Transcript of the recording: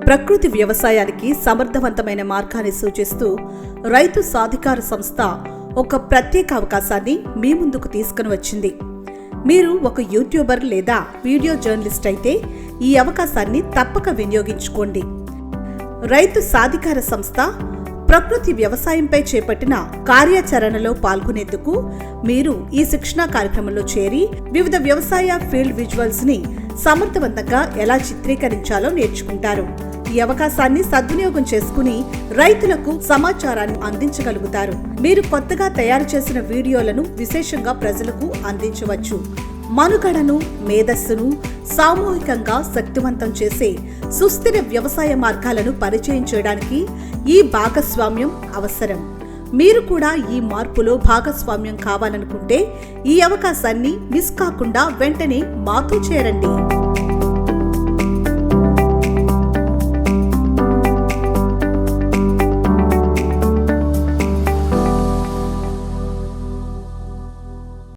ప్రకృతి వ్యవసాయానికి సమర్థవంతమైన మార్గాన్ని సూచిస్తూ రైతు సాధికార సంస్థ ఒక ప్రత్యేక అవకాశాన్ని మీ ముందుకు తీసుకుని వచ్చింది. మీరు ఒక యూట్యూబర్ లేదా వీడియో జర్నలిస్ట్ అయితే ఈ అవకాశాన్ని తప్పక వినియోగించుకోండి. రైతు సాధికార సంస్థ ప్రకృతి వ్యవసాయంపై చేపట్టిన కార్యాచరణలో పాల్గొనేందుకు మీరు ఈ శిక్షణా కార్యక్రమంలో చేరి వివిధ వ్యవసాయ ఫీల్డ్ విజువల్స్ ని సమర్థవంతంగా ఎలా చిత్రీకరించాలో నేర్చుకుంటారు. ఈ అవకాశాన్ని సద్వినియోగం చేసుకుని రైతులకు సమాచారాన్ని అందించగలుగుతారు. మీరు కొత్తగా తయారు చేసిన వీడియోలను విశేషంగా ప్రజలకు అందించవచ్చు. మనుగడను, మేధస్సును సామూహికంగా శక్తివంతం చేసే సుస్థిర వ్యవసాయ మార్గాలను పరిచయం చేయడానికి ఈ భాగస్వామ్యం అవసరం. మీరు కూడా ఈ మార్పులో భాగస్వామ్యం కావాలనుకుంటే ఈ అవకాశాన్ని మిస్ కాకుండా వెంటనే మాతో చేరండి.